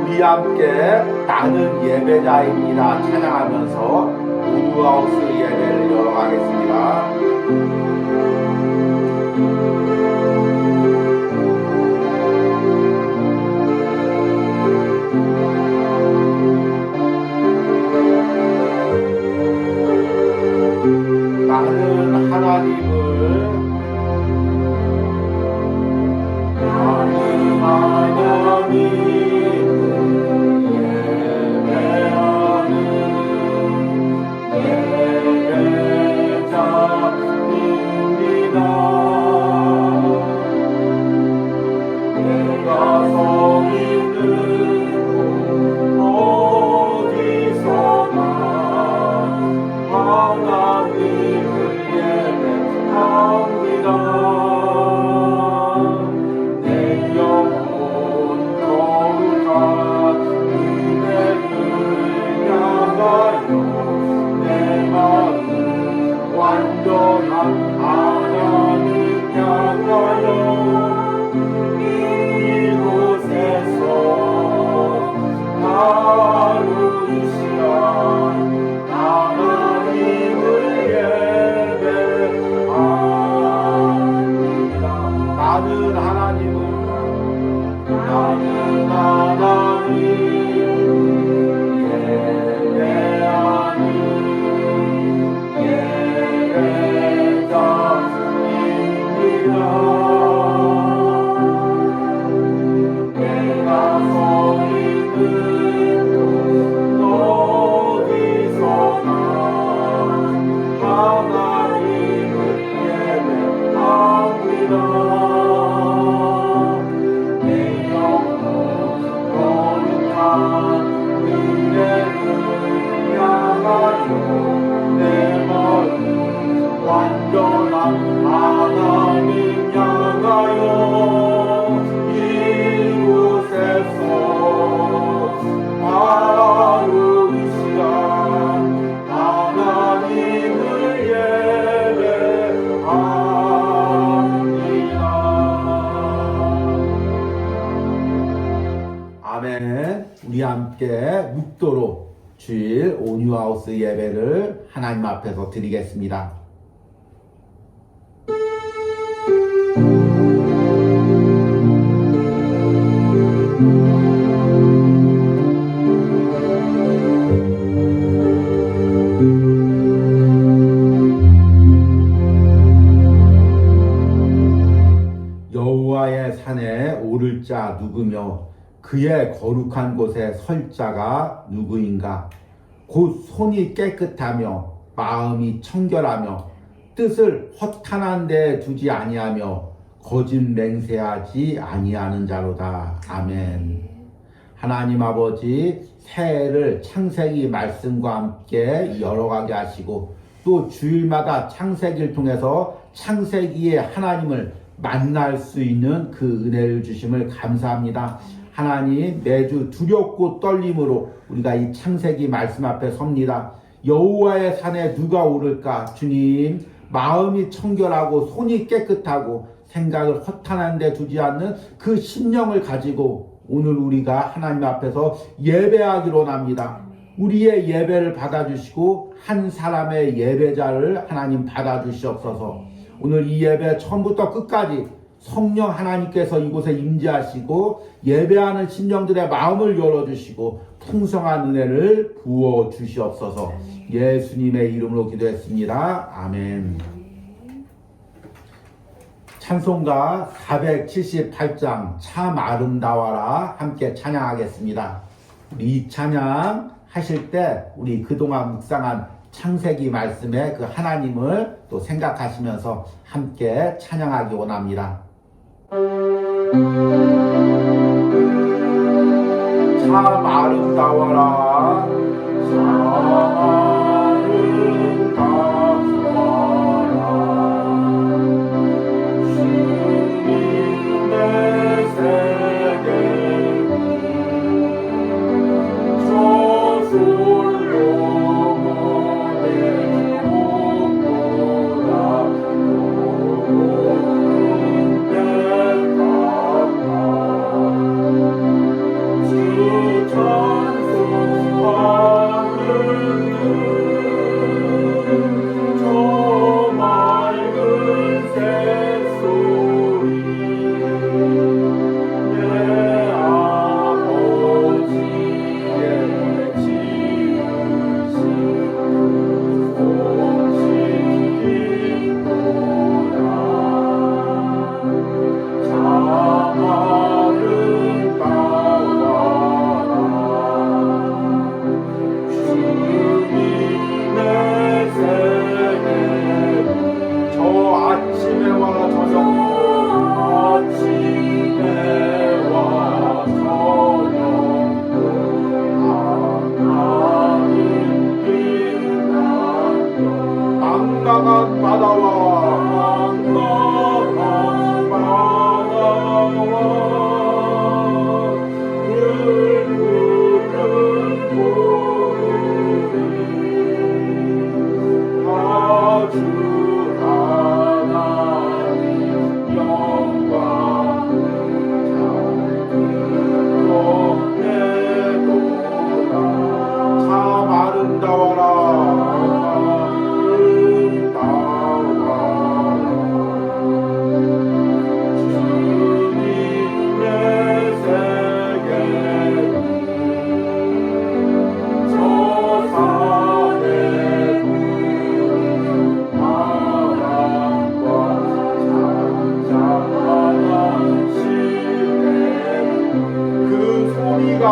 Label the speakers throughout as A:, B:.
A: 우리 함께 나는 예배자입니다 찬양하면서 오뉴하우스 예배를 열어가겠습니다. 나는 하나님을 우리 함께 묵도로 주일 오뉴하우스 예배를 하나님 앞에서 드리겠습니다. 여호와의 산에 오를 자 누구며 그의 거룩한 곳에 설 자가 누구인가? 곧 손이 깨끗하며 마음이 청결하며 뜻을 허탄한 데 두지 아니하며 거짓 맹세하지 아니하는 자로다. 아멘. 하나님 아버지, 새해를 창세기 말씀과 함께 열어가게 하시고 또 주일마다 창세기를 통해서 창세기의 하나님을 만날 수 있는 그 은혜를 주심을 감사합니다. 하나님, 매주 두렵고 떨림으로 우리가 이 창세기 말씀 앞에 섭니다. 여호와의 산에 누가 오를까? 주님, 마음이 청결하고 손이 깨끗하고 생각을 허탄한 데 두지 않는 그 심령을 가지고 오늘 우리가 하나님 앞에서 예배하기로 합니다. 우리의 예배를 받아주시고 한 사람의 예배자를 하나님 받아주시옵소서. 오늘 이 예배 처음부터 끝까지 성령 하나님께서 이곳에 임재하시고 예배하는 심령들의 마음을 열어주시고 풍성한 은혜를 부어주시옵소서. 예수님의 이름으로 기도했습니다. 아멘. 찬송가 478장 참 아름다워라 함께 찬양하겠습니다. 우리 이 찬양 하실 때 우리 그동안 묵상한 창세기 말씀의 그 하나님을 또 생각하시면서 함께 찬양하기 원합니다. 참 아름다워라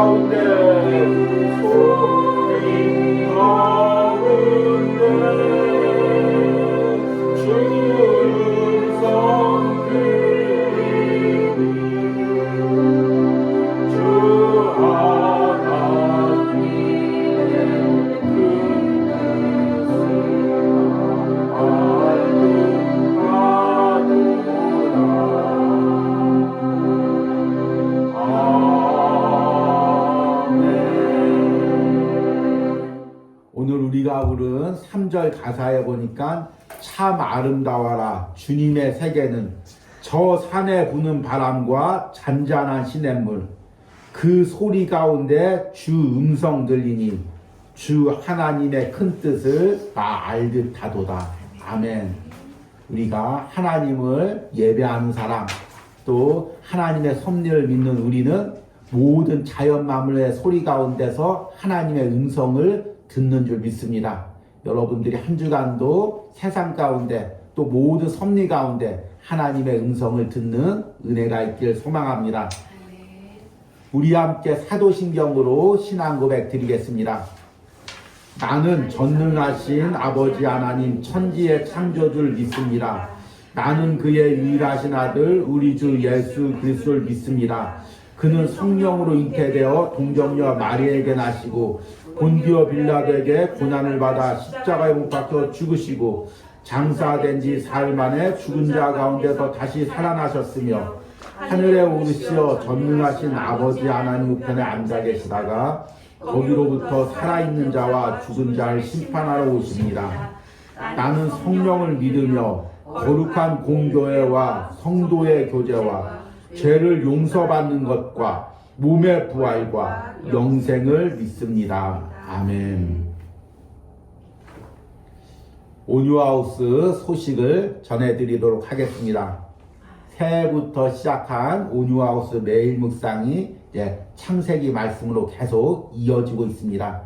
A: 가운데 소리 가운데 주 음성 들리니 주 하나님의 그 뜻을 오늘 우리가 부른 3절 가사에 보니까 참 아름다워라 주님의 세계는 저 산에 부는 바람과 잔잔한 시냇물 그 소리 가운데 주 음성 들리니 주 하나님의 큰 뜻을 다 알듯 하도다. 아멘. 우리가 하나님을 예배하는 사람 또 하나님의 섭리를 믿는 우리는 모든 자연 만물의 소리 가운데서 하나님의 음성을 듣는 줄 믿습니다. 여러분들이 한 주간도 세상 가운데 또 모든 섭리 가운데 하나님의 음성을 듣는 은혜가 있길 소망합니다. 우리 함께 사도신경으로 신앙 고백 드리겠습니다. 나는 전능하신 아버지 하나님 천지의 창조주를 믿습니다. 나는 그의 유일하신 아들 우리 주 예수 그리스도를 믿습니다. 그는 성령으로 잉태되어 동정녀 마리에게 나시고 본디오 빌라도에게 고난을 받아 십자가에 못 박혀 죽으시고 장사된 지 사흘 만에 죽은 자 가운데서 다시 살아나셨으며 하늘에 오르시어 전능하신 아버지 하나님 우편에 앉아 계시다가 거기로부터 살아있는 자와 죽은 자를 심판하러 오십니다. 나는 성령을 믿으며 거룩한 공교회와 성도의 교제와 죄를 용서받는 것과 몸의 부활과 영생을 믿습니다. 아멘. 온유하우스 소식을 전해드리도록 하겠습니다. 새해부터 시작한 온유하우스 매일 묵상이 이제 창세기 말씀으로 계속 이어지고 있습니다.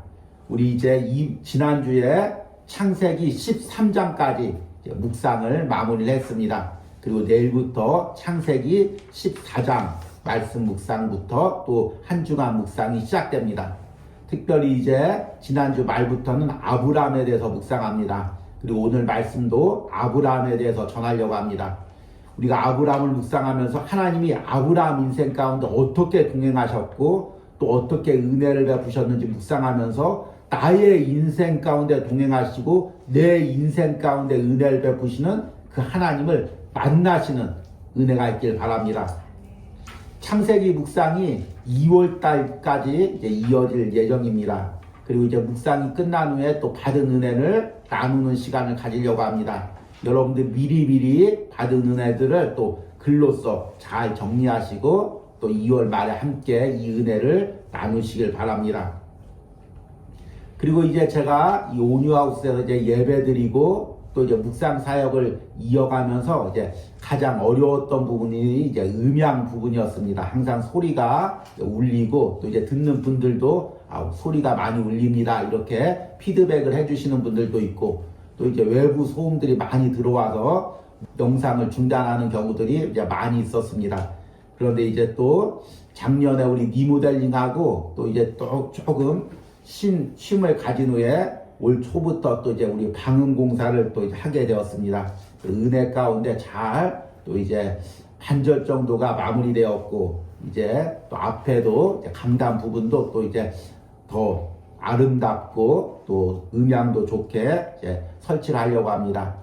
A: 우리 이제 지난주에 창세기 13장까지 묵상을 마무리를 했습니다. 그리고 내일부터 창세기 14장 말씀 묵상부터 또 한 주간 묵상이 시작됩니다. 특별히 이제 지난주 말부터는 아브라함에 대해서 묵상합니다. 그리고 오늘 말씀도 아브라함에 대해서 전하려고 합니다. 우리가 아브라함을 묵상하면서 하나님이 아브라함 인생 가운데 어떻게 동행하셨고 또 어떻게 은혜를 베푸셨는지 묵상하면서 나의 인생 가운데 동행하시고 내 인생 가운데 은혜를 베푸시는 그 하나님을 만나시는 은혜가 있길 바랍니다. 창세기 묵상이 2월달까지 이제 이어질 예정입니다. 그리고 이제 묵상이 끝난 후에 또 받은 은혜를 나누는 시간을 가지려고 합니다. 여러분들 미리미리 받은 은혜들을 또 글로써 잘 정리하시고 또 2월 말에 함께 이 은혜를 나누시길 바랍니다. 그리고 이제 제가 이 온유하우스에서 이제 예배드리고 또 이제 묵상 사역을 이어가면서 이제 가장 어려웠던 부분이 이제 음향 부분이었습니다. 항상 소리가 울리고 또 이제 듣는 분들도 소리가 많이 울립니다. 이렇게 피드백을 해주시는 분들도 있고 또 이제 외부 소음들이 많이 들어와서 영상을 중단하는 경우들이 이제 많이 있었습니다. 그런데 이제 또 작년에 우리 리모델링하고 또 이제 또 조금 쉼을 가진 후에 올 초부터 또 이제 우리 방음 공사를 또 하게 되었습니다. 은혜 가운데 잘 또 이제 반절 정도가 마무리되었고 이제 또 앞에도 이제 강단 부분도 또 이제 더 아름답고 또 음향도 좋게 이제 설치를 하려고 합니다.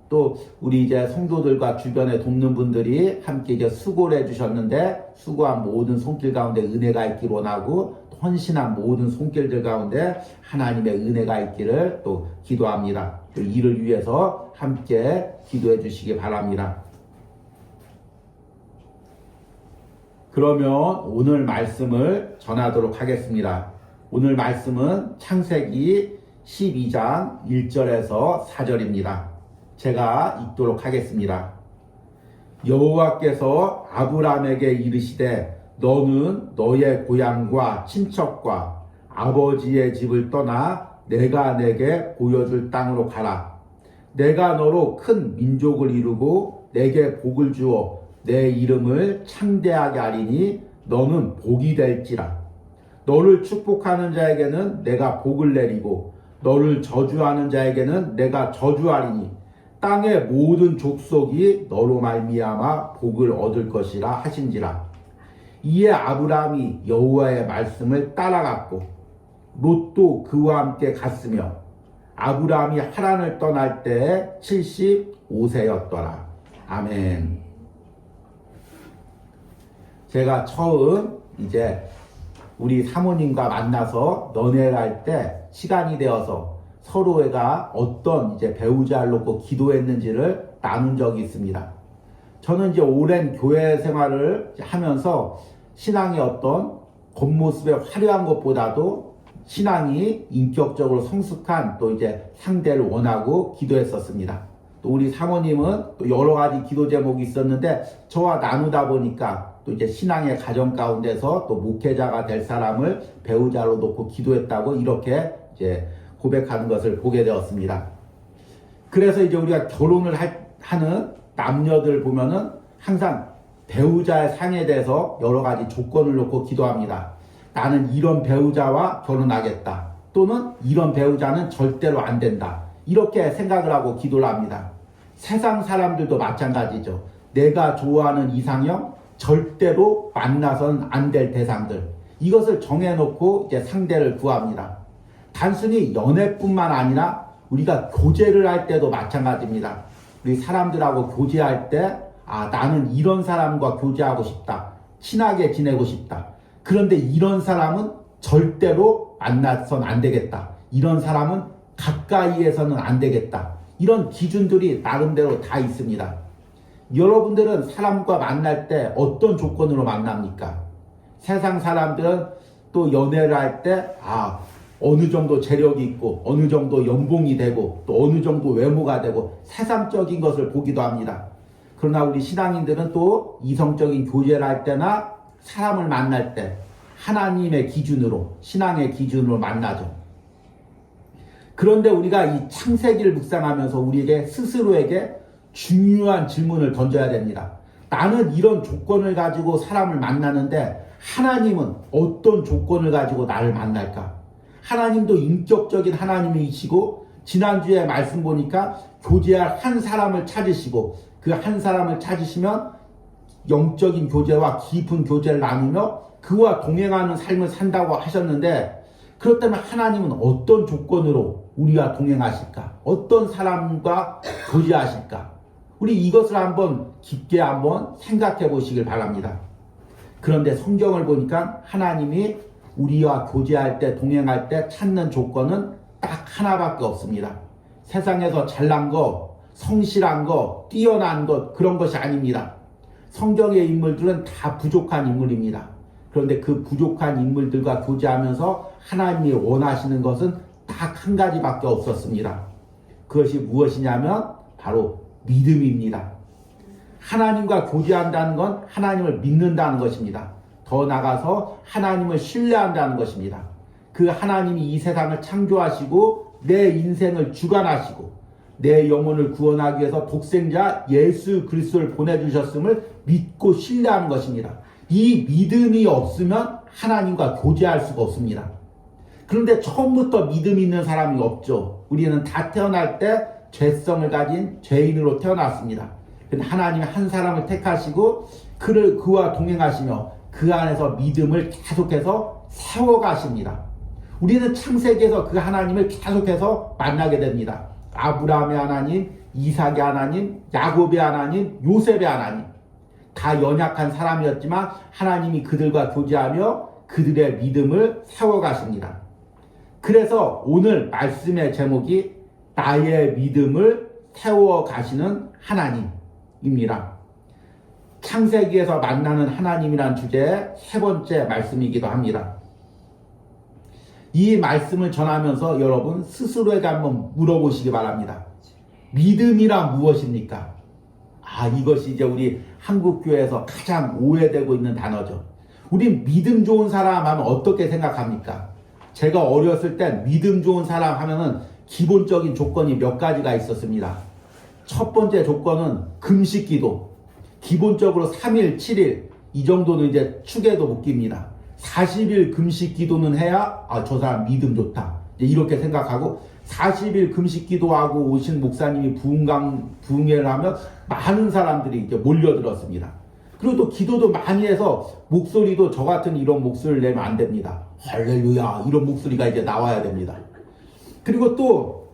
A: 또 우리 이제 성도들과 주변에 돕는 분들이 함께 이제 수고를 해주셨는데 수고한 모든 손길 가운데 은혜가 있기를 원하고 헌신한 모든 손길들 가운데 하나님의 은혜가 있기를 또 기도합니다. 또 이를 위해서 함께 기도해 주시기 바랍니다. 그러면 오늘 말씀을 전하도록 하겠습니다. 오늘 말씀은 창세기 12장 1절에서 4절입니다. 제가 읽도록 하겠습니다. 여호와께서 아브라함에게 이르시되 너는 너의 고향과 친척과 아버지의 집을 떠나 내가 내게 보여줄 땅으로 가라. 내가 너로 큰 민족을 이루고 내게 복을 주어 내 이름을 창대하게 하리니 너는 복이 될지라. 너를 축복하는 자에게는 내가 복을 내리고 너를 저주하는 자에게는 내가 저주하리니 땅의 모든 족속이 너로 말미암아 복을 얻을 것이라 하신지라. 이에 아브라함이 여호와의 말씀을 따라갔고 롯도 그와 함께 갔으며 아브라함이 하란을 떠날 때에 75세였더라. 아멘. 제가 처음 이제 우리 사모님과 만나서 연애를 할 때 시간이 되어서 서로가 어떤 이제 배우자를 놓고 기도했는지를 나눈 적이 있습니다. 저는 이제 오랜 교회 생활을 하면서 신앙의 어떤 겉모습에 화려한 것보다도 신앙이 인격적으로 성숙한 또 이제 상대를 원하고 기도했었습니다. 또 우리 사모님은 또 여러 가지 기도 제목이 있었는데 저와 나누다 보니까 또 이제 신앙의 가정 가운데서 또 목회자가 될 사람을 배우자로 놓고 기도했다고 이렇게 이제 고백하는 것을 보게 되었습니다. 그래서 이제 우리가 결혼을 하는 남녀들 보면은 항상 배우자의 상에 대해서 여러 가지 조건을 놓고 기도합니다. 나는 이런 배우자와 결혼하겠다. 또는 이런 배우자는 절대로 안 된다. 이렇게 생각을 하고 기도를 합니다. 세상 사람들도 마찬가지죠. 내가 좋아하는 이상형, 절대로 만나선 안 될 대상들. 이것을 정해놓고 이제 상대를 구합니다. 단순히 연애뿐만 아니라 우리가 교제를 할 때도 마찬가지입니다. 우리 사람들하고 교제할 때, 나는 이런 사람과 교제하고 싶다. 친하게 지내고 싶다. 그런데 이런 사람은 절대로 만나선 안 되겠다. 이런 사람은 가까이에서는 안 되겠다. 이런 기준들이 나름대로 다 있습니다. 여러분들은 사람과 만날 때 어떤 조건으로 만납니까? 세상 사람들은 또 연애를 할 때, 어느 정도 재력이 있고, 어느 정도 연봉이 되고, 또 어느 정도 외모가 되고, 세상적인 것을 보기도 합니다. 그러나 우리 신앙인들은 또 이성적인 교제를 할 때나 사람을 만날 때 하나님의 기준으로, 신앙의 기준으로 만나죠. 그런데 우리가 이 창세기를 묵상하면서 우리에게 스스로에게 중요한 질문을 던져야 됩니다. 나는 이런 조건을 가지고 사람을 만나는데 하나님은 어떤 조건을 가지고 나를 만날까? 하나님도 인격적인 하나님이시고 지난주에 말씀 보니까 교제할 한 사람을 찾으시고 그 한 사람을 찾으시면 영적인 교제와 깊은 교제를 나누며 그와 동행하는 삶을 산다고 하셨는데 그렇다면 하나님은 어떤 조건으로 우리와 동행하실까? 어떤 사람과 교제하실까? 우리 이것을 한번 깊게 한번 생각해 보시길 바랍니다. 그런데 성경을 보니까 하나님이 우리와 교제할 때, 동행할 때 찾는 조건은 딱 하나밖에 없습니다. 세상에서 잘난 거, 성실한 거, 뛰어난 것, 그런 것이 아닙니다. 성경의 인물들은 다 부족한 인물입니다. 그런데 그 부족한 인물들과 교제하면서 하나님이 원하시는 것은 딱 한 가지밖에 없었습니다. 그것이 무엇이냐면 바로 믿음입니다. 하나님과 교제한다는 건 하나님을 믿는다는 것입니다. 더 나아가서 하나님을 신뢰한다는 것입니다. 그 하나님이 이 세상을 창조하시고 내 인생을 주관하시고 내 영혼을 구원하기 위해서 독생자 예수 그리스도를 보내주셨음을 믿고 신뢰하는 것입니다. 이 믿음이 없으면 하나님과 교제할 수가 없습니다. 그런데 처음부터 믿음이 있는 사람이 없죠. 우리는 다 태어날 때 죄성을 가진 죄인으로 태어났습니다. 근데 하나님이 한 사람을 택하시고 그와 동행하시며 그 안에서 믿음을 계속해서 세워가십니다. 우리는 창세기에서 그 하나님을 계속해서 만나게 됩니다. 아브라함의 하나님, 이삭의 하나님, 야곱의 하나님, 요셉의 하나님. 다 연약한 사람이었지만 하나님이 그들과 교제하며 그들의 믿음을 세워가십니다. 그래서 오늘 말씀의 제목이 나의 믿음을 세워가시는 하나님입니다. 창세기에서 만나는 하나님이란 주제의 세 번째 말씀이기도 합니다. 이 말씀을 전하면서 여러분 스스로에게 한번 물어보시기 바랍니다. 믿음이란 무엇입니까? 이것이 이제 우리 한국교회에서 가장 오해되고 있는 단어죠. 우리 믿음 좋은 사람 하면 어떻게 생각합니까? 제가 어렸을 땐 믿음 좋은 사람 하면은 기본적인 조건이 몇 가지가 있었습니다. 첫 번째 조건은 금식 기도. 기본적으로 3일, 7일 이 정도는 이제 축에도 묶입니다. 40일 금식 기도는 해야 저 사람 믿음 좋다. 이렇게 생각하고 40일 금식 기도하고 오신 목사님이 부흥회를 하면 많은 사람들이 이제 몰려들었습니다. 그리고 또 기도도 많이 해서 목소리도 저 같은 이런 목소리를 내면 안 됩니다. 할렐루야 이런 목소리가 이제 나와야 됩니다. 그리고 또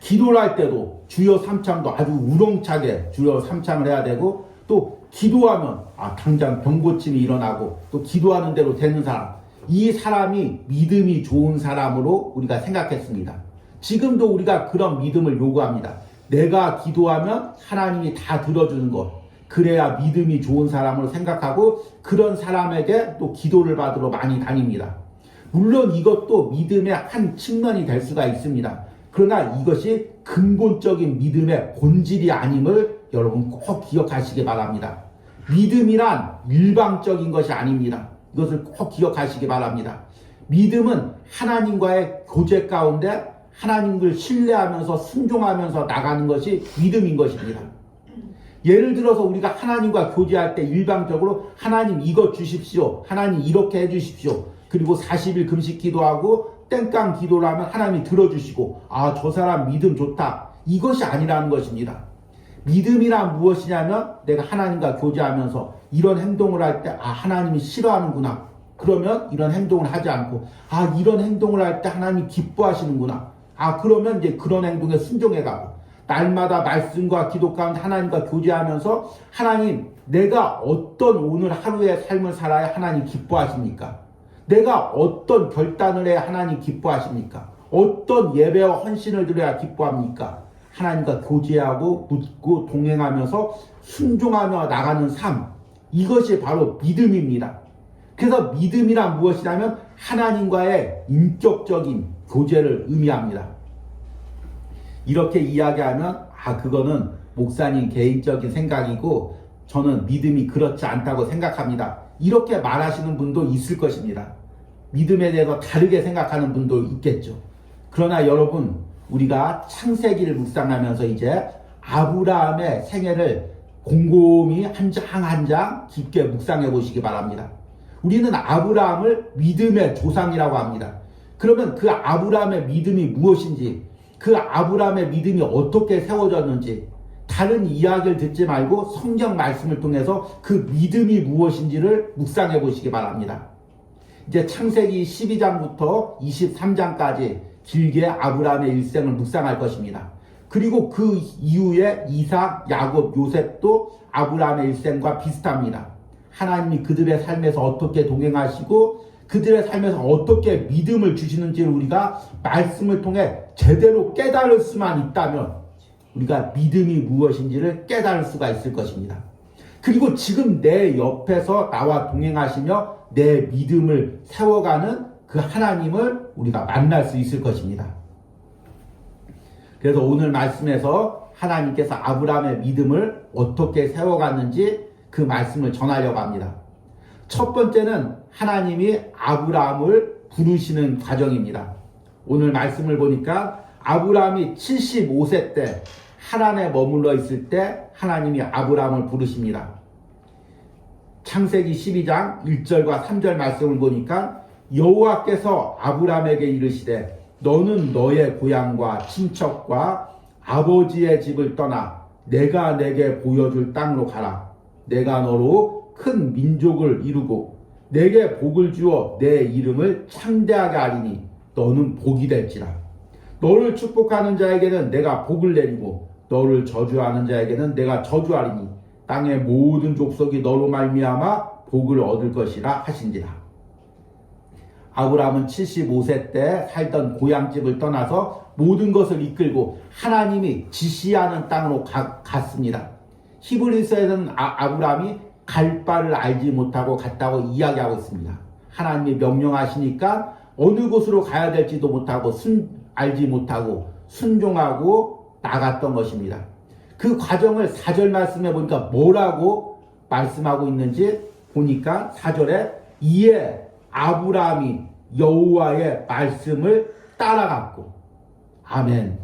A: 기도를 할 때도 주여 삼창도 아주 우렁차게 주여 삼창을 해야 되고, 또 기도하면 당장 병 고침이 일어나고, 또 기도하는 대로 되는 사람, 이 사람이 믿음이 좋은 사람으로 우리가 생각했습니다. 지금도 우리가 그런 믿음을 요구합니다. 내가 기도하면 하나님이 다 들어주는 것, 그래야 믿음이 좋은 사람으로 생각하고 그런 사람에게 또 기도를 받으러 많이 다닙니다. 물론 이것도 믿음의 한 측면이 될 수가 있습니다. 그러나 이것이 근본적인 믿음의 본질이 아님을 여러분 꼭 기억하시기 바랍니다. 믿음이란 일방적인 것이 아닙니다. 이것을 꼭 기억하시기 바랍니다. 믿음은 하나님과의 교제 가운데 하나님을 신뢰하면서 순종하면서 나가는 것이 믿음인 것입니다. 예를 들어서 우리가 하나님과 교제할 때 일방적으로 하나님 이것 주십시오, 하나님 이렇게 해주십시오, 그리고 40일 금식 기도하고 땡깡 기도를 하면 하나님이 들어주시고 저 사람 믿음 좋다, 이것이 아니라는 것입니다. 믿음이란 무엇이냐면 내가 하나님과 교제하면서 이런 행동을 할 때 하나님이 싫어하는구나, 그러면 이런 행동을 하지 않고 이런 행동을 할 때 하나님이 기뻐하시는구나, 그러면 이제 그런 행동에 순종해가고, 날마다 말씀과 기도 가운데 하나님과 교제하면서 하나님 내가 어떤 오늘 하루의 삶을 살아야 하나님 기뻐하십니까? 내가 어떤 결단을 해야 하나님 기뻐하십니까? 어떤 예배와 헌신을 드려야 기뻐합니까? 하나님과 교제하고 묻고 동행하면서 순종하며 나가는 삶, 이것이 바로 믿음입니다. 그래서 믿음이란 무엇이냐면 하나님과의 인격적인 교제를 의미합니다. 이렇게 이야기하면 그거는 목사님 개인적인 생각이고 저는 믿음이 그렇지 않다고 생각합니다, 이렇게 말하시는 분도 있을 것입니다. 믿음에 대해서 다르게 생각하는 분도 있겠죠. 그러나 여러분, 우리가 창세기를 묵상하면서 이제 아브라함의 생애를 곰곰이 한 장 한 장 깊게 묵상해 보시기 바랍니다. 우리는 아브라함을 믿음의 조상이라고 합니다. 그러면 그 아브라함의 믿음이 무엇인지, 그 아브라함의 믿음이 어떻게 세워졌는지 다른 이야기를 듣지 말고 성경 말씀을 통해서 그 믿음이 무엇인지를 묵상해 보시기 바랍니다. 이제 창세기 12장부터 23장까지 길게 아브라함의 일생을 묵상할 것입니다. 그리고 그 이후에 이삭, 야곱, 요셉도 아브라함의 일생과 비슷합니다. 하나님이 그들의 삶에서 어떻게 동행하시고 그들의 삶에서 어떻게 믿음을 주시는지를 우리가 말씀을 통해 제대로 깨달을 수만 있다면 우리가 믿음이 무엇인지를 깨달을 수가 있을 것입니다. 그리고 지금 내 옆에서 나와 동행하시며 내 믿음을 세워가는 그 하나님을 우리가 만날 수 있을 것입니다. 그래서 오늘 말씀에서 하나님께서 아브라함의 믿음을 어떻게 세워갔는지 그 말씀을 전하려고 합니다. 첫 번째는 하나님이 아브라함을 부르시는 과정입니다. 오늘 말씀을 보니까 아브라함이 75세 때 하란에 머물러 있을 때 하나님이 아브라함을 부르십니다. 창세기 12장 1절과 3절 말씀을 보니까 여호와께서 아브라함에게 이르시되 너는 너의 고향과 친척과 아버지의 집을 떠나 내가 내게 보여줄 땅으로 가라. 내가 너로 큰 민족을 이루고 내게 복을 주어 내 이름을 창대하게 하리니 너는 복이 될지라. 너를 축복하는 자에게는 내가 복을 내리고 너를 저주하는 자에게는 내가 저주하리니 땅의 모든 족속이 너로 말미암아 복을 얻을 것이라 하신지라. 아브라함은 75세 때 살던 고향집을 떠나서 모든 것을 이끌고 하나님이 지시하는 땅으로 갔습니다. 히브리서에서는 아브라함이 갈 바를 알지 못하고 갔다고 이야기하고 있습니다. 하나님이 명령하시니까 어느 곳으로 가야 될지도 못하고 알지 못하고 순종하고 나갔던 것입니다. 그 과정을 4절 말씀해 보니까 뭐라고 말씀하고 있는지 보니까 4절에 이에 아브라함이 여호와의 말씀을 따라갔고. 아멘.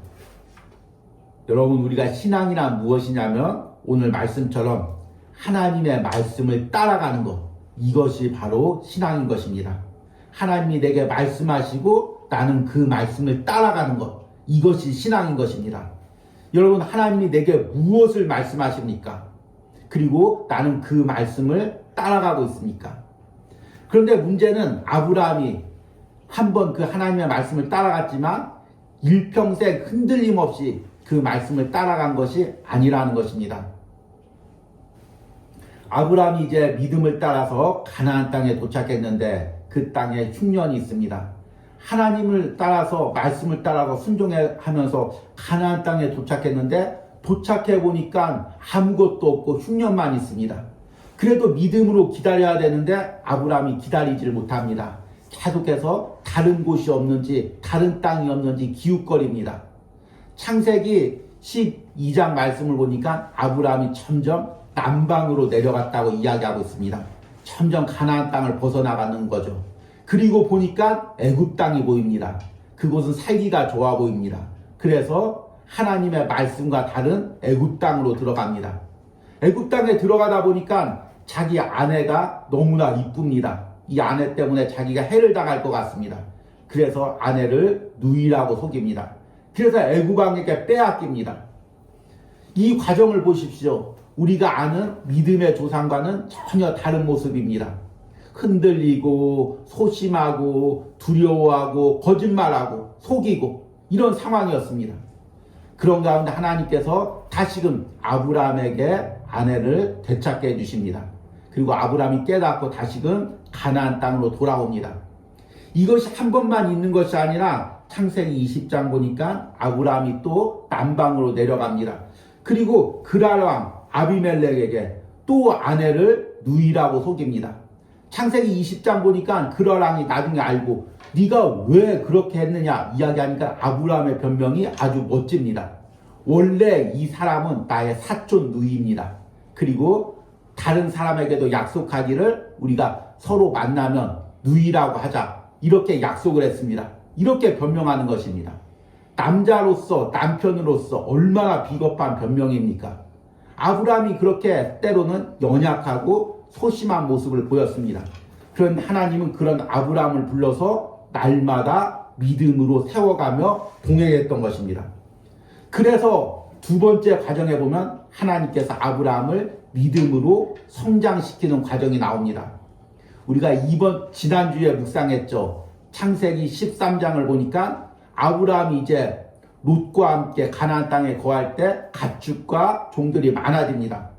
A: 여러분, 우리가 신앙이란 무엇이냐면 오늘 말씀처럼 하나님의 말씀을 따라가는 것, 이것이 바로 신앙인 것입니다. 하나님이 내게 말씀하시고 나는 그 말씀을 따라가는 것, 이것이 신앙인 것입니다. 여러분, 하나님이 내게 무엇을 말씀하십니까? 그리고 나는 그 말씀을 따라가고 있습니까? 그런데 문제는 아브라함이 한번 그 하나님의 말씀을 따라갔지만 일평생 흔들림 없이 그 말씀을 따라간 것이 아니라는 것입니다. 아브라함이 이제 믿음을 따라서 가나안 땅에 도착했는데 그 땅에 흉년이 있습니다. 하나님을 따라서 말씀을 따라서 순종하면서 가나안 땅에 도착했는데 도착해 보니까 아무것도 없고 흉년만 있습니다. 그래도 믿음으로 기다려야 되는데 아브라함이 기다리지를 못합니다. 계속해서 다른 곳이 없는지 다른 땅이 없는지 기웃거립니다. 창세기 12장 말씀을 보니까 아브라함이 점점 남방으로 내려갔다고 이야기하고 있습니다. 점점 가나안 땅을 벗어나가는 거죠. 그리고 보니까 애굽 땅이 보입니다. 그곳은 살기가 좋아 보입니다. 그래서 하나님의 말씀과 다른 애굽 땅으로 들어갑니다. 애굽 땅에 들어가다 보니까 자기 아내가 너무나 이쁩니다. 이 아내 때문에 자기가 해를 당할 것 같습니다. 그래서 아내를 누이라고 속입니다. 그래서 애굽 왕에게 빼앗깁니다. 이 과정을 보십시오. 우리가 아는 믿음의 조상과는 전혀 다른 모습입니다. 흔들리고 소심하고 두려워하고 거짓말하고 속이고 이런 상황이었습니다. 그런 가운데 하나님께서 다시금 아브라함에게 아내를 되찾게 해주십니다. 그리고 아브라함이 깨닫고 다시금 가나안 땅으로 돌아옵니다. 이것이 한 번만 있는 것이 아니라 창세기 20장 보니까 아브라함이 또 남방으로 내려갑니다. 그리고 그랄 왕 아비멜렉에게 또 아내를 누이라고 속입니다. 창세기 20장 보니까 그랄 왕이 나중에 알고 네가 왜 그렇게 했느냐 이야기하니까 아브라함의 변명이 아주 멋집니다. 원래 이 사람은 나의 사촌 누이입니다. 그리고 다른 사람에게도 약속하기를 우리가 서로 만나면 누이라고 하자 이렇게 약속을 했습니다. 이렇게 변명하는 것입니다. 남자로서 남편으로서 얼마나 비겁한 변명입니까? 아브라함이 그렇게 때로는 연약하고 소심한 모습을 보였습니다. 그런 하나님은 그런 아브라함을 불러서 날마다 믿음으로 세워가며 동행했던 것입니다. 그래서 두 번째 과정에 보면 하나님께서 아브라함을 믿음으로 성장시키는 과정이 나옵니다. 우리가 지난주에 묵상했죠. 창세기 13장을 보니까 아브라함이 이제 롯과 함께 가나안 땅에 거할 때 가축과 종들이 많아집니다.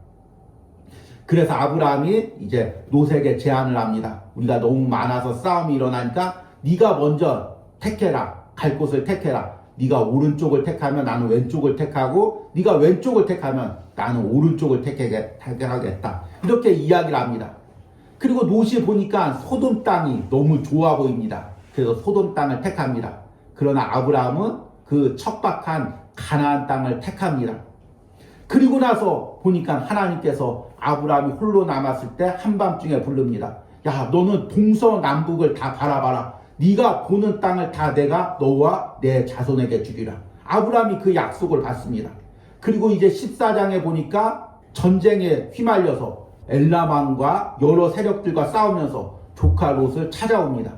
A: 그래서 아브라함이 이제 롯에게 제안을 합니다. 우리가 너무 많아서 싸움이 일어나니까 네가 먼저 택해라. 갈 곳을 택해라. 네가 오른쪽을 택하면 나는 왼쪽을 택하고 네가 왼쪽을 택하면 나는 오른쪽을 택하겠다. 이렇게 이야기를 합니다. 그리고 롯이 보니까 소돔 땅이 너무 좋아 보입니다. 그래서 소돔 땅을 택합니다. 그러나 아브라함은 그 척박한 가나안 땅을 택합니다. 그리고 나서 보니까 하나님께서 아브라함이 홀로 남았을 때 한밤중에 부릅니다. 야, 너는 동서남북을 다 바라봐라. 네가 보는 땅을 다 내가 너와 내 자손에게 주리라. 아브라함이 그 약속을 받습니다. 그리고 이제 14장에 보니까 전쟁에 휘말려서 엘람 왕과 여러 세력들과 싸우면서 조카 롯을 찾아옵니다.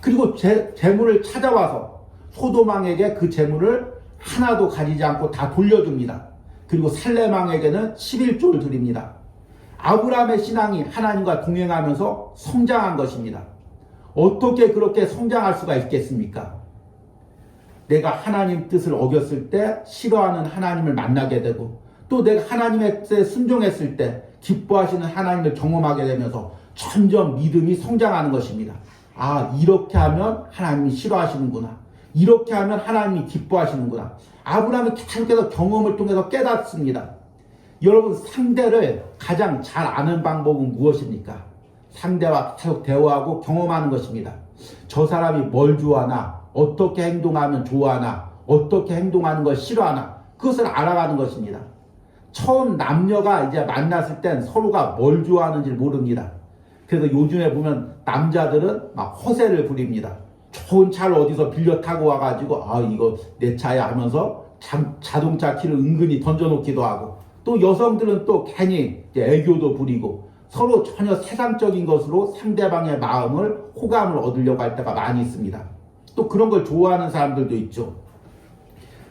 A: 그리고 재물을 찾아와서 소돔 왕에게 그 재물을 하나도 가지지 않고 다 돌려줍니다. 그리고 살렘 왕에게는 11조를 드립니다. 아브라함의 신앙이 하나님과 동행하면서 성장한 것입니다. 어떻게 그렇게 성장할 수가 있겠습니까? 내가 하나님 뜻을 어겼을 때 싫어하는 하나님을 만나게 되고 또 내가 하나님의 뜻에 순종했을 때 기뻐하시는 하나님을 경험하게 되면서 점점 믿음이 성장하는 것입니다. 아, 이렇게 하면 하나님이 싫어하시는구나. 이렇게 하면 하나님이 기뻐하시는구나. 아브라함이 계속해서 경험을 통해서 깨닫습니다. 여러분, 상대를 가장 잘 아는 방법은 무엇입니까? 상대와 계속 대화하고 경험하는 것입니다. 저 사람이 뭘 좋아하나, 어떻게 행동하면 좋아하나, 어떻게 행동하는 걸 싫어하나, 그것을 알아가는 것입니다. 처음 남녀가 이제 만났을 땐 서로가 뭘 좋아하는지 모릅니다. 그래서 요즘에 보면 남자들은 막 허세를 부립니다. 좋은 차를 어디서 빌려 타고 와가지고 아, 이거 내 차야 하면서 자동차 키를 은근히 던져놓기도 하고, 또 여성들은 또 괜히 애교도 부리고 서로 전혀 세상적인 것으로 상대방의 마음을, 호감을 얻으려고 할 때가 많이 있습니다. 또 그런 걸 좋아하는 사람들도 있죠.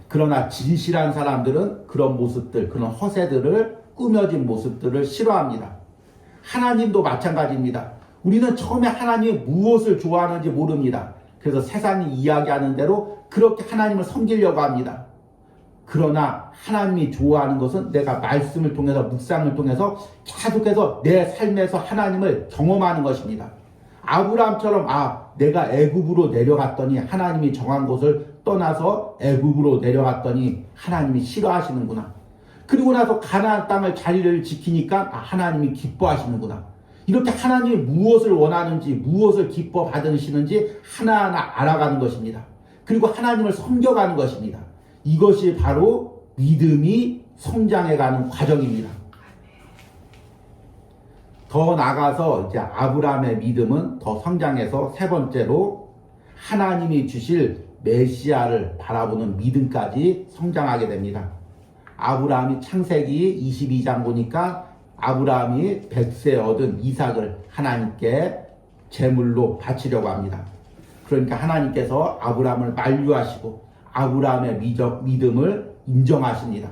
A: 그러나 진실한 사람들은 그런 모습들, 그런 허세들을, 꾸며진 모습들을 싫어합니다. 하나님도 마찬가지입니다. 우리는 처음에 하나님이 무엇을 좋아하는지 모릅니다. 그래서 세상이 이야기하는 대로 그렇게 하나님을 섬기려고 합니다. 그러나 하나님이 좋아하는 것은 내가 말씀을 통해서, 묵상을 통해서 계속해서 내 삶에서 하나님을 경험하는 것입니다. 아브라함처럼 내가 애굽으로 내려갔더니, 하나님이 정한 곳을 떠나서 애굽으로 내려갔더니 하나님이 싫어하시는구나. 그리고 나서 가나안 땅을 자리를 지키니까 하나님이 기뻐하시는구나. 이렇게 하나님이 무엇을 원하는지, 무엇을 기뻐 받으시는지 하나하나 알아가는 것입니다. 그리고 하나님을 섬겨가는 것입니다. 이것이 바로 믿음이 성장해가는 과정입니다. 더 나아가서 이제 아브라함의 믿음은 더 성장해서 세 번째로 하나님이 주실 메시아를 바라보는 믿음까지 성장하게 됩니다. 아브라함이 창세기 22장 보니까 아브라함이 100세 얻은 이삭을 하나님께 제물로 바치려고 합니다. 그러니까 하나님께서 아브라함을 만류하시고 아브라함의 믿음을 인정하십니다.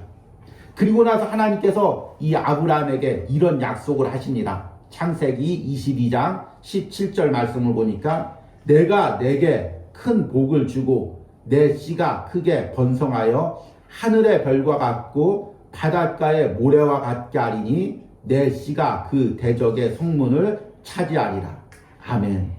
A: 그리고 나서 하나님께서 이 아브라함에게 이런 약속을 하십니다. 창세기 22장 17절 말씀을 보니까 내가 내게 큰 복을 주고 내 씨가 크게 번성하여 하늘의 별과 같고 바닷가의 모래와 같게 하리니 내 씨가 그 대적의 성문을 차지하리라. 아멘.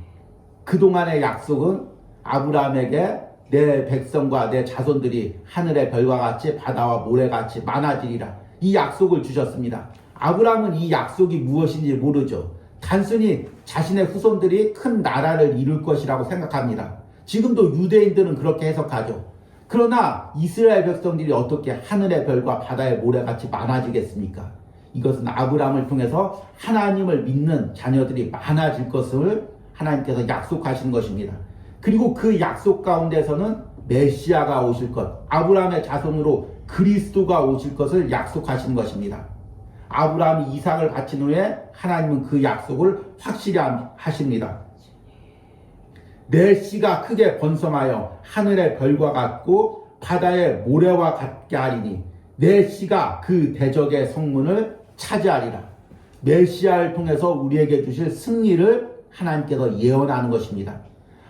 A: 그동안의 약속은 아브라함에게 내 백성과 내 자손들이 하늘의 별과 같이 바다와 모래같이 많아지리라. 이 약속을 주셨습니다. 아브라함은 이 약속이 무엇인지 모르죠. 단순히 자신의 후손들이 큰 나라를 이룰 것이라고 생각합니다. 지금도 유대인들은 그렇게 해석하죠. 그러나 이스라엘 백성들이 어떻게 하늘의 별과 바다의 모래같이 많아지겠습니까? 이것은 아브라함을 통해서 하나님을 믿는 자녀들이 많아질 것을 하나님께서 약속하신 것입니다. 그리고 그 약속 가운데서는 메시아가 오실 것, 아브라함의 자손으로 그리스도가 오실 것을 약속하신 것입니다. 아브라함이 이삭을 바친 후에 하나님은 그 약속을 확실히 하십니다. 내 씨가 크게 번성하여 하늘의 별과 같고 바다의 모래와 같게 하리니 내 씨가 그 대적의 성문을 차지하리라. 메시아를 통해서 우리에게 주실 승리를 하나님께서 예언하는 것입니다.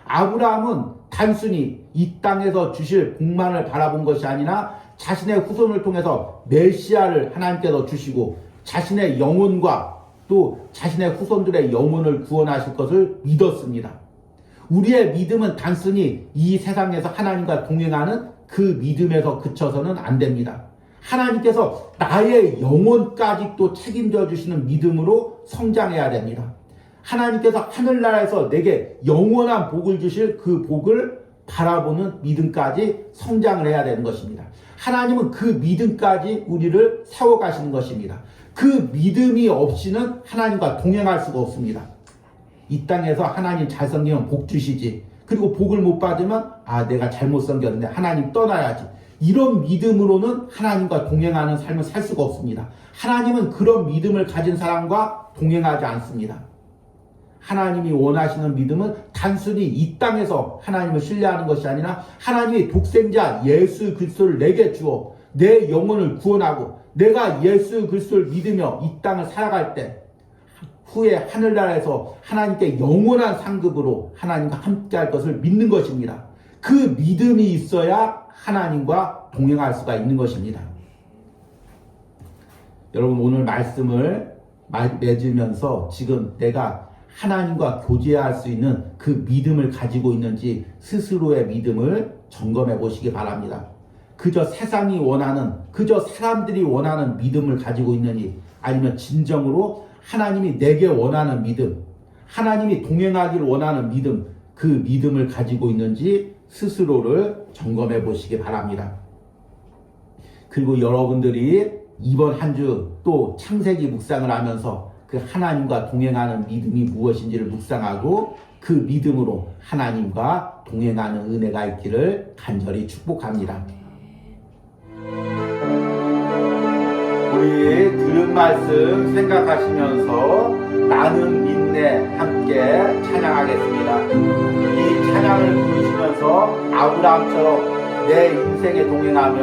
A: 아브라함은 단순히 이 땅에서 주실 복만을 바라본 것이 아니라 자신의 후손을 통해서 메시아를 하나님께서 주시고 자신의 영혼과 또 자신의 후손들의 영혼을 구원하실 것을 믿었습니다. 우리의 믿음은 단순히 이 세상에서 하나님과 동행하는 그 믿음에서 그쳐서는 안 됩니다. 하나님께서 나의 영혼까지 또 책임져 주시는 믿음으로 성장해야 됩니다. 하나님께서 하늘나라에서 내게 영원한 복을 주실 그 복을 바라보는 믿음까지 성장을 해야 되는 것입니다. 하나님은 그 믿음까지 우리를 세워가시는 것입니다. 그 믿음이 없이는 하나님과 동행할 수가 없습니다. 이 땅에서 하나님 잘 섬기면 복 주시지. 그리고 복을 못 받으면 내가 잘못 섬겼는데 하나님 떠나야지. 이런 믿음으로는 하나님과 동행하는 삶을 살 수가 없습니다. 하나님은 그런 믿음을 가진 사람과 동행하지 않습니다. 하나님이 원하시는 믿음은 단순히 이 땅에서 하나님을 신뢰하는 것이 아니라 하나님이 독생자 예수 그리스도를 내게 주어 내 영혼을 구원하고 내가 예수 그리스도를 믿으며 이 땅을 살아갈 때 후에 하늘나라에서 하나님께 영원한 상급으로 하나님과 함께할 것을 믿는 것입니다. 그 믿음이 있어야 하나님과 동행할 수가 있는 것입니다. 여러분 오늘 말씀을 맺으면서 지금 내가 하나님과 교제할 수 있는 그 믿음을 가지고 있는지 스스로의 믿음을 점검해 보시기 바랍니다. 그저 세상이 원하는, 그저 사람들이 원하는 믿음을 가지고 있느니 아니면 진정으로 하나님이 내게 원하는 믿음, 하나님이 동행하기를 원하는 믿음, 그 믿음을 가지고 있는지 스스로를 점검해 보시기 바랍니다. 그리고 여러분들이 이번 한 주 또 창세기 묵상을 하면서 그 하나님과 동행하는 믿음이 무엇인지를 묵상하고 그 믿음으로 하나님과 동행하는 은혜가 있기를 간절히 축복합니다. 우리 들은 말씀 생각하시면서 나는 믿네 함께 찬양하겠습니다. 이 찬양을 부르시면서 아브라함처럼 내 인생에 동행하며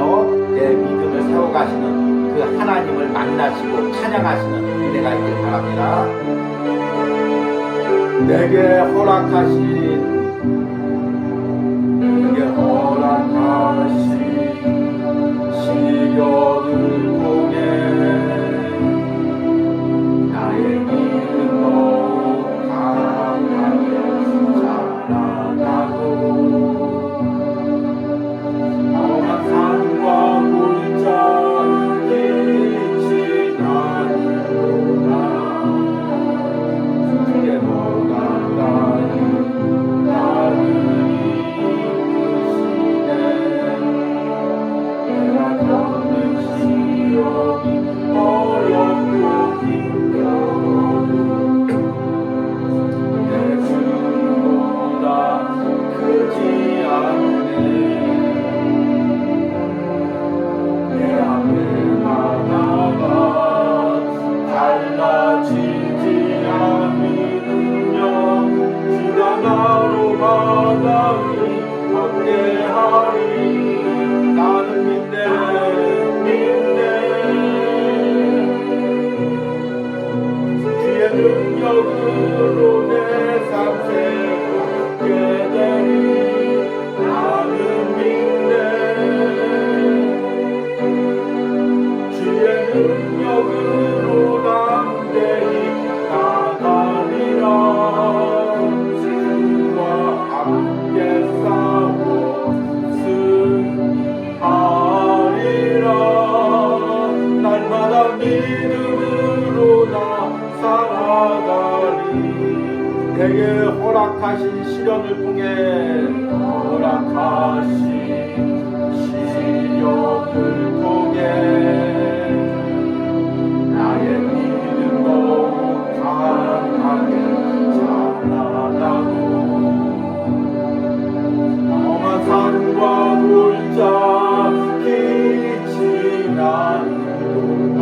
A: 내 믿음을 세워가시는 그 하나님을 만나시고 찬양하시는 은혜가 있길 바랍니다. 내게 허락하신 시련을 통해 나의 믿음 더욱 강하게 자라나고 험한 산과 골짜 길이 지나니로다 주께 더 가까이 나를 능력으로 내 삶 새롭게 되리 나는 믿네 주의 능력으로 담대히 나가리라 주와 함께 싸워 승리하리라 날마다 믿음으로 나 살아가리 내게 허락하신 시련을 통해 나의 믿음도 강하게 자라나고 험한 산과 골짜 길이 지나니로다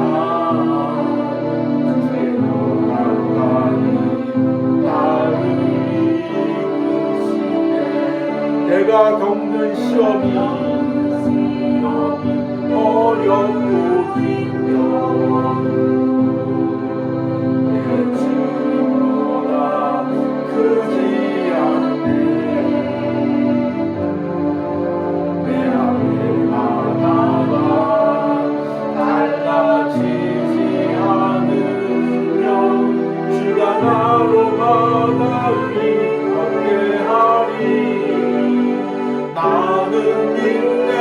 A: 내가 겪는 시험이 어렵고 힘겨워 내 주보다 크지 않네 내 앞에 바다가 달라지지 않으면 주가 나로 바다를 함께하리 나는 믿네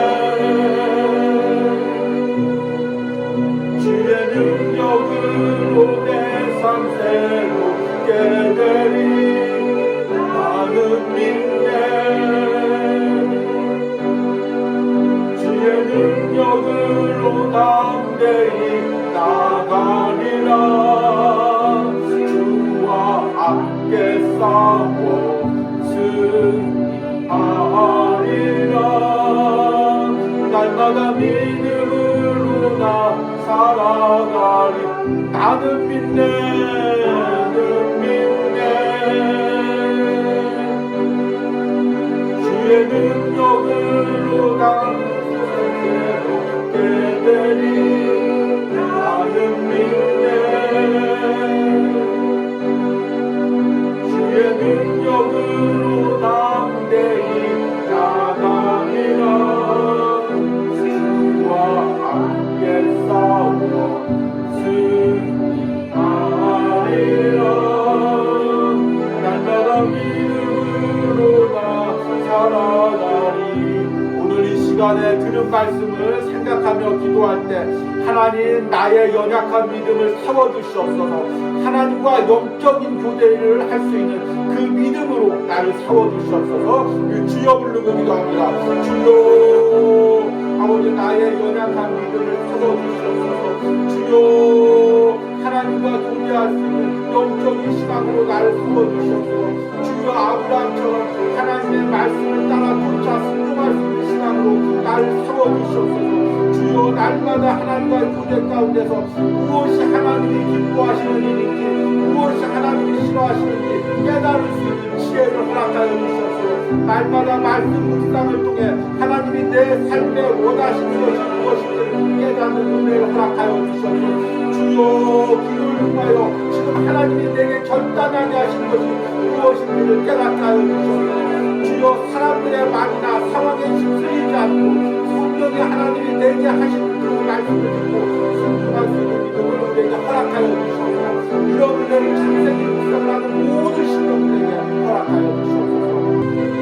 A: 주의 능력으로 내 삶 새롭게 되리 나는 믿네 주의 능력으로 담대히 나가리라 주와 함께 싸워 날마다 믿음으로 나 살아가리 나는 믿네 주의 능력으로 나 새롭게 되리 나는 믿네 주의 능력으로 담대히 나가리라 함께 싸워 승리하리라 날마다 믿음으로 나 살아가리 오늘 이 시간에 들은 말씀을 생각하며 기도할 때 하나님 나의 연약한 믿음을 세워주시옵소서 하나님과 영적인 교제를 할 수 있는 그 믿음으로 나를 세워주시옵소서 주여 부르고 기도합니다 주여 아버지 나의 연약한 믿음을 세워주시옵소서 주여 하나님과 교제할 수 있는 영적인 신앙으로 나를 세워주시옵소서 주여 아브라함처럼 하나님의 말씀을 따라 쫓아 순종할 수 있는 신앙으로 나를 세워주시옵소서 주여 주여 날마다 하나님과의 교제 가운데서 무엇이 하나님이 기뻐하시는 일인지 무엇이 하나님이 싫어하시는지 깨달을 수 있는 지혜를 허락하여 주셔서 날마다 말씀 묵상을 통해 하나님이 내 삶에 원하시는 것이 무엇인지를 깨닫는 은혜를 허락하여 주셔서 주여 기도를 통하여 지금 하나님이 내게 결단하게 하시는 것이 무엇인지를 깨닫게 하여 주셔서 주여 사람들의 말이나 상황에 휩쓸리지 않고 성경에 하나님이 내게 하시는 그 말씀을 듣고 순종할 수 있는 믿음을 내게 허락하여 주셔서 이런 은혜를 창세기 묵상하는 모든 신령들에게 허락하여 주셔서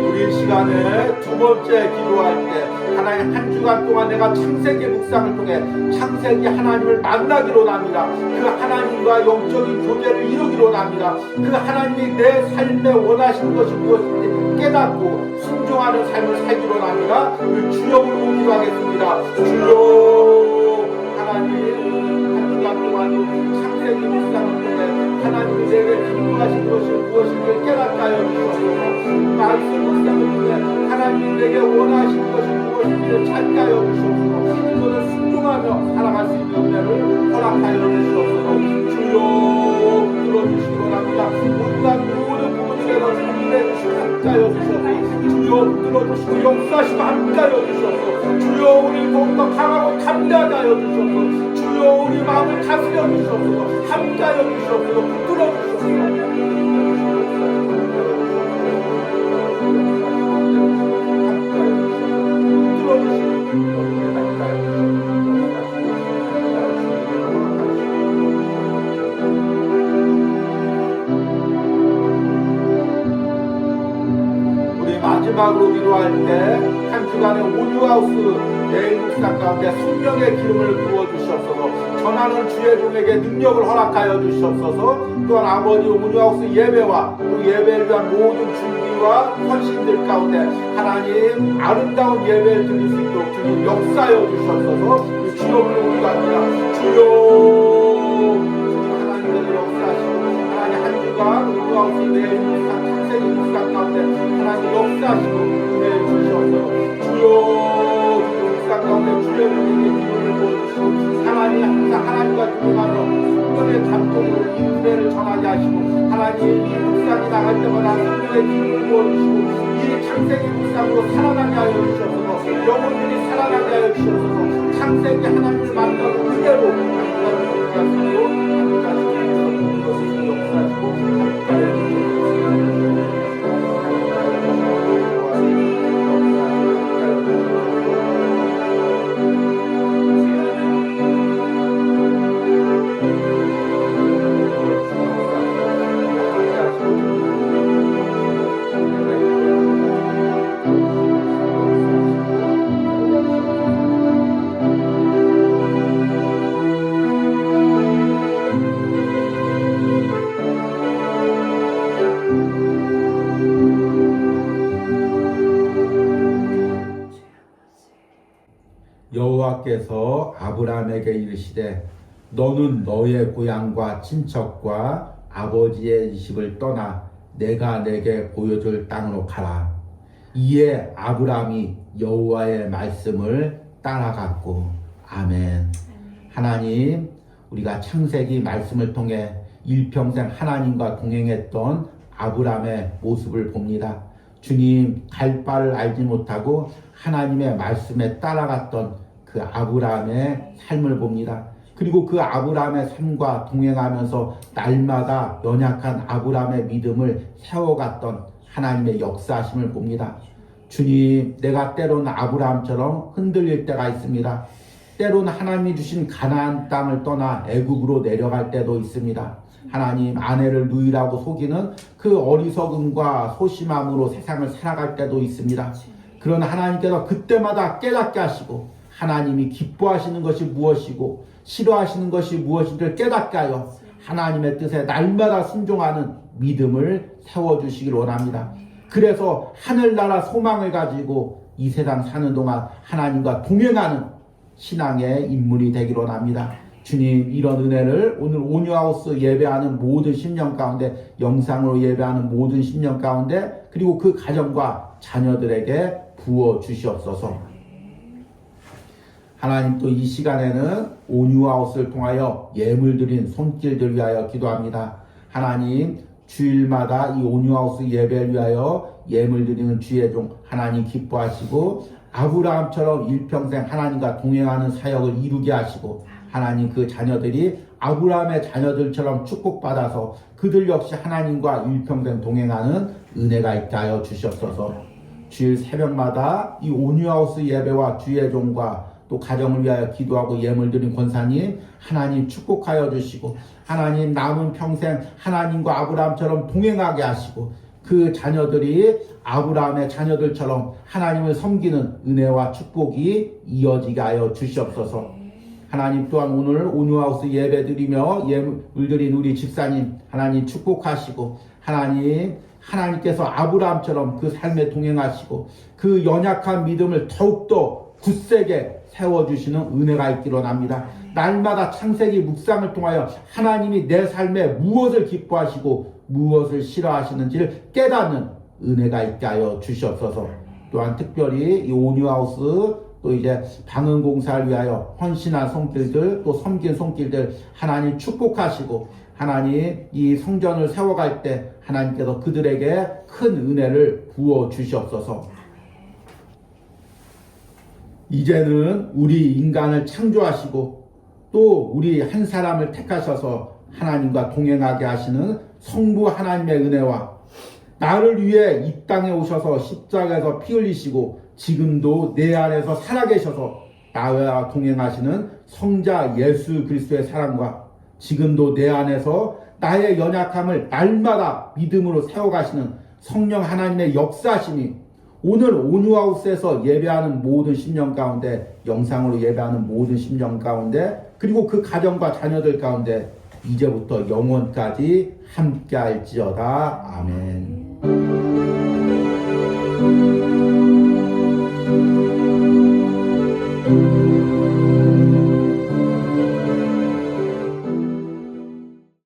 A: 우리 시간에 두 번째 기도할 때 하나님 한 주간 동안 내가 창세기 묵상을 통해 창세기 하나님을 만나기로 합니다. 그 하나님과 영적인 교제를 이루기로 합니다. 그 하나님이 내 삶에 원하시는 것이 무엇인지 깨닫고 순종하는 삶을 살기로 합니다. 그 주여로 기도하겠습니다. 주여 하나님 한 주간 동안 창세기 묵상을 통해 하나님이 내게 기뻐하신 것이 무엇인지 깨닫게 하여 주셔서 말씀 묵상을 통해 하나님이 내게 원하신 것이 무엇인지 찾게 하여 주셔서 그것을 순종하며 살아갈 수 있는 은혜를 허락하여 주셔서 주여 들어주시기 바랍니다. 온갖 모든 부분들에서 은혜를 함께 하여 주셔서 주여 들어주시고 역사하시고 함께 하여 주셔서 주여 우리 더욱더 강하고 담대하게 하여 주셔서 주여 우리 마음을 다스려 주셔서 함께 하여 주셔서 끌어주셔서 마지막으로 기도할 때 한 주간의 온유하우스 매일 묵상 가운데 성령의 기름을 부어주셨어서 전하는 주의 종에게 능력을 허락하여 주셨어서 또한 아버지 온유하우스 예배와 그 예배를 위한 모든 준비와 헌신들 가운데 하나님 아름다운 예배를 드릴 수 있도록 주님 역사하여 주셨어서 주여를 기도합니다. 주여 하나님께서 역사하시고 하나님 한 주간 온유하우스 매일 묵상 창세기 묵상 가운데 하나님 역사하시고 은혜를 주셔서 주여 묵상 가운데 주의 종에게 기도를 보여주시고 하나님 항상 하나님과 교통하며 성령의 감동으로 이 은혜를 전하게 하시고 하나님 이 묵상이 나갈 때마다 성령의 기도를 보여주시고 이 창세기 묵상으로 살아나게 하여 주셔서 영혼들이 살아나게 하여 주셔서 창세기 하나님을 만나고 그대로 하나님과 교통하시고 하나님과 교통하시고 역사하시고 하나님과 여호와께서 아브라함에게 이르시되 너는 너의 고향과 친척과 아버지의 집을 떠나 내가 내게 보여줄 땅으로 가라. 이에 아브라함이 여호와의 말씀을 따라갔고 아멘. 하나님 우리가 창세기 말씀을 통해 일평생 하나님과 동행했던 아브라함의 모습을 봅니다. 주님 갈 바를 알지 못하고 하나님의 말씀에 따라갔던 그 아브라함의 삶을 봅니다. 그리고 그 아브라함의 삶과 동행하면서 날마다 연약한 아브라함의 믿음을 세워갔던 하나님의 역사하심을 봅니다. 주님, 내가 때로는 아브라함처럼 흔들릴 때가 있습니다. 때로는 하나님이 주신 가나안 땅을 떠나 애굽으로 내려갈 때도 있습니다. 하나님, 아내를 누이라고 속이는 그 어리석음과 소심함으로 세상을 살아갈 때도 있습니다. 그러나 하나님께서 그때마다 깨닫게 하시고 하나님이 기뻐하시는 것이 무엇이고 싫어하시는 것이 무엇인지를 깨닫게 하여 하나님의 뜻에 날마다 순종하는 믿음을 세워주시길 원합니다. 그래서 하늘나라 소망을 가지고 이 세상 사는 동안 하나님과 동행하는 신앙의 인물이 되길 원합니다. 주님, 이런 은혜를 오늘 온유하우스 예배하는 모든 심령 가운데, 영상으로 예배하는 모든 심령 가운데, 그리고 그 가정과 자녀들에게 부어 주시옵소서. 하나님 또 이 시간에는 온유하우스를 통하여 예물 드린 손길들 위하여 기도합니다. 하나님 주일마다 이 온유하우스 예배를 위하여 예물 드리는 주의 종 하나님 기뻐하시고 아브라함처럼 일평생 하나님과 동행하는 사역을 이루게 하시고 하나님 그 자녀들이 아브라함의 자녀들처럼 축복받아서 그들 역시 하나님과 일평생 동행하는 은혜가 있게 하여 주시옵소서. 주일 새벽마다 이 온유하우스 예배와 주의 종과 또 가정을 위하여 기도하고 예물 드린 권사님 하나님 축복하여 주시고 하나님 남은 평생 하나님과 아브라함처럼 동행하게 하시고 그 자녀들이 아브라함의 자녀들처럼 하나님을 섬기는 은혜와 축복이 이어지게 하여 주시옵소서. 하나님 또한 오늘 온유하우스 예배 드리며 예물 드린 우리 집사님 하나님 축복하시고 하나님께서 아브라함처럼 그 삶에 동행하시고 그 연약한 믿음을 더욱더 굳세게 세워주시는 은혜가 있기로 합니다. 날마다 창세기 묵상을 통하여 하나님이 내 삶에 무엇을 기뻐하시고 무엇을 싫어하시는지를 깨닫는 은혜가 있게 하여 주시옵소서. 또한 특별히 이 온유하우스 또 이제 방언공사를 위하여 헌신한 손길들 또 섬긴 손길들 하나님 축복하시고 하나님 이 성전을 세워갈 때 하나님께서 그들에게 큰 은혜를 부어 주시옵소서. 이제는 우리 인간을 창조하시고 또 우리 한 사람을 택하셔서 하나님과 동행하게 하시는 성부 하나님의 은혜와 나를 위해 이 땅에 오셔서 십자가에서 피 흘리시고 지금도 내 안에서 살아계셔서 나와 동행하시는 성자 예수 그리스도의 사랑과 지금도 내 안에서 나의 연약함을 날마다 믿음으로 세워가시는 성령 하나님의 역사심이 오늘 온유하우스에서 예배하는 모든 심령 가운데 영상으로 예배하는 모든 심령 가운데 그리고 그 가정과 자녀들 가운데 이제부터 영원까지 함께 할지어다. 아멘.